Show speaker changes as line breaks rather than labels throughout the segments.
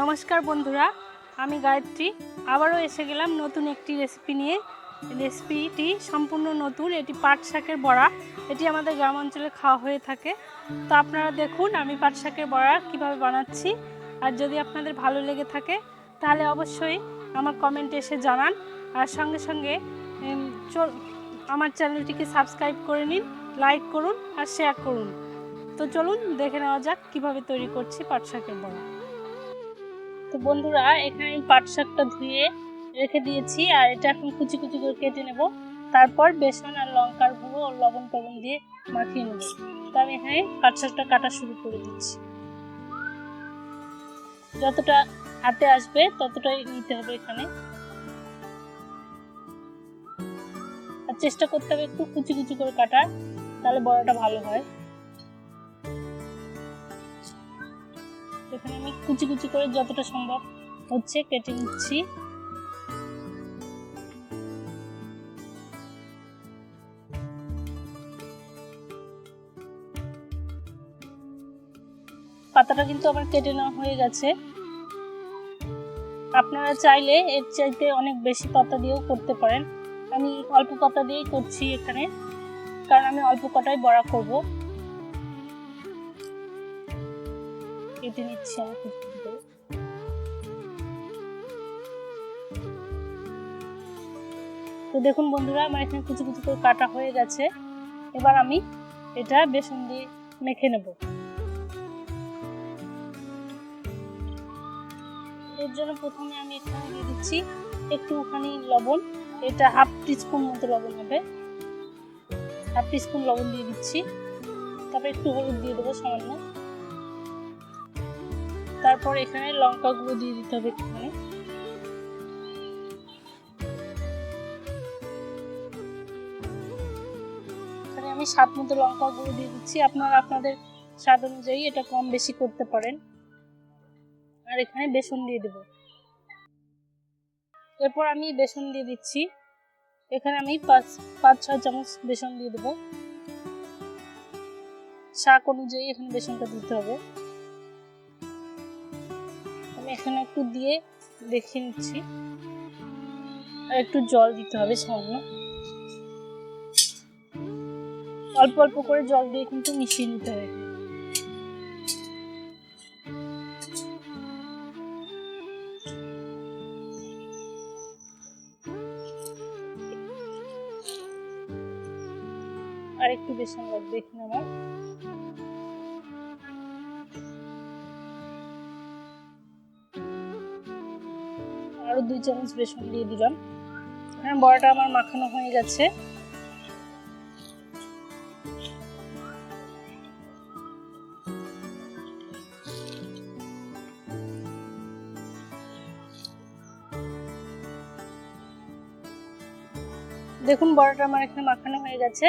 নমস্কার বন্ধুরা, আমি গায়ত্রী আবারও এসে গেলাম নতুন একটি রেসিপি নিয়ে। রেসিপিটি সম্পূর্ণ নতুন। এটি পাট শাকের বড়া। এটি আমাদের গ্রাম অঞ্চলে খাওয়া হয়ে থাকে। তো আপনারা দেখুন আমি পাট শাকের বড়া কীভাবে বানাচ্ছি। আর যদি আপনাদের ভালো লেগে থাকে তাহলে অবশ্যই আমার কমেন্টে এসে জানান। আর সঙ্গে সঙ্গে আমার চ্যানেলটিকে সাবস্ক্রাইব করে নিন, লাইক করুন আর শেয়ার করুন। তো চলুন দেখে নেওয়া যাক কীভাবে তৈরি করছি পাট শাকের বড়া। তো বন্ধুরা, এখানে আমি পাট শাকটা ধুয়ে রেখে দিয়েছি আর এটা এখন কুচি কুচি করে কেটে নেব। তারপর বেসন আর লঙ্কার গুঁড়ো ও লবণ টবণ দিয়ে মাখিয়ে নেব। তো আমি এখানে পাট শাকটা কাটা শুরু করে দিচ্ছি। যতটা হাতে আসবে ততটাই নিতে হবে এখানে। আর চেষ্টা করতে হবে একটু কুচি কুচি করে কাটার, তাহলে বড়াটা ভালো হয়। এখানে আমি কুচি কুচি করে যতটা সম্ভব হচ্ছে কেটে নিচ্ছি। পাতাটা কিন্তু আমার কেটে নেওয়া হয়ে গেছে। আপনারা চাইলে এর চাইতে অনেক বেশি পাতা দিয়েও করতে পারেন। আমি অল্প পাতা দিয়েই করছি এখানে, কারণ আমি অল্প কটাই বড়া করব। কেটে নিচ্ছি আমি কুচি কুচি করে। তো দেখুন বন্ধুরা, আমার এখানে কুচি কুচি করে কাটা হয়ে গেছে। এবার আমি এটা বেসন দিয়ে মেখে নেব। এর জন্য প্রথমে আমি এখানে দিয়ে দিচ্ছি একটুখানি লবণ। এটা হাফ টিস্পুন মতো লবণ হবে। হাফ টিস্পুন লবণ দিয়ে দিচ্ছি। তারপর একটু হলুদ দিয়ে দেবো সামান্য। তারপর এখানে লঙ্কা গুঁড়ো দিয়ে দিতে হবে একটুখানি। এখানে আমি স্বাদ মতো লঙ্কা গুঁড়ো দিয়ে দিচ্ছি। আপনারা আপনাদের স্বাদ অনুযায়ী এটা কম বেশি করতে পারেন। আর এখানে বেসন দিয়ে দেব। এরপর আমি বেসন দিয়ে দিচ্ছি। এখানে আমি 5-6 চামচ বেসন দিয়ে দেব। শাক অনুযায়ী এখানে বেসনটা দিতে হবে। আমি এখানে একটু দিয়ে দেখিয়ে নিচ্ছি। আর একটু জল দিতে হবে সামান্য। অল্প অল্প করে জল দিয়ে কিন্তু মিশিয়ে নিতে হবে। আর একটু বেসন লাগবে এখানে আমার। আরো 2 চামচ বেসন দিয়ে দিলাম। এখানে বড়াটা আমার মাখানো হয়ে গেছে। দেখুন বড়াটা আমার এখানে মাখানো হয়ে গেছে।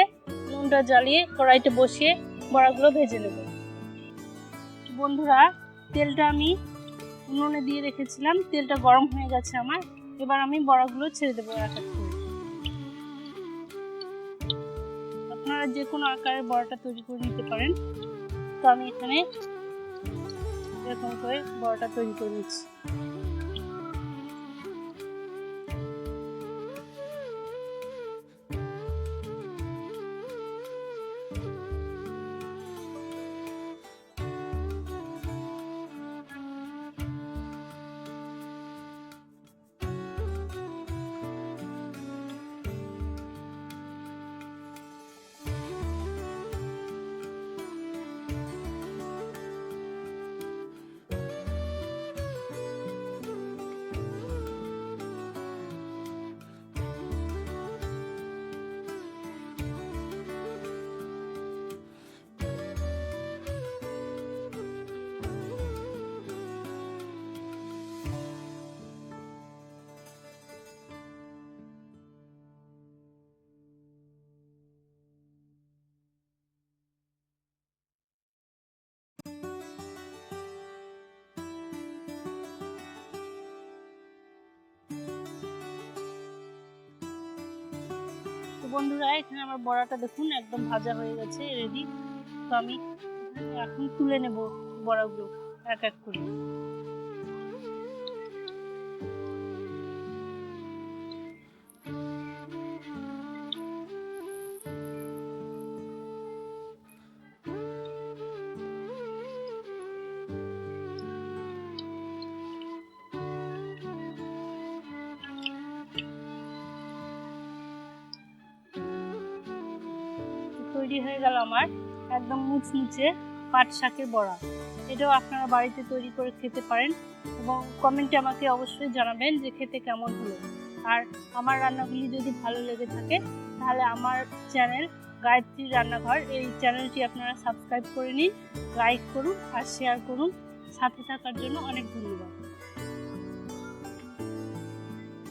নুনটা জ্বালিয়ে কড়াইতে বসিয়ে বড়াগুলো ভেজে নেব। বন্ধুরা, তেলটা আমি উনুনে দিয়ে রেখেছিলাম। তেলটা গরম হয়ে গেছে আমার। এবার আমি বড়াগুলো ছেড়ে দেবো এক এক করে। আপনারা যে কোনো আকারের বড়াটা তৈরি করে নিতে পারেন। তো আমি এখানে এরকম করে বড়াটা তৈরি করে নিচ্ছি। বন্ধুরা, এখানে আমার বড়াটা দেখুন একদম ভাজা হয়ে গেছে, রেডি। তো আমি এখন তুলে নেব বড়াগুলো এক এক করে। তৈরি হয়ে গেল আমার একদম মুচমুচে পাট শাকের বড়া। এটাও আপনারা বাড়িতে তৈরি করে খেতে পারেন এবং কমেন্টে আমাকে অবশ্যই জানাবেন যে খেতে কেমন হলো। আর আমার রান্নাগুলি যদি ভালো লেগে থাকে তাহলে আমার চ্যানেল গায়ত্রীর রান্নাঘর, এই চ্যানেলটি আপনারা সাবস্ক্রাইব করে নিন, লাইক করুন আর শেয়ার করুন। সাথে থাকার জন্য অনেক ধন্যবাদ।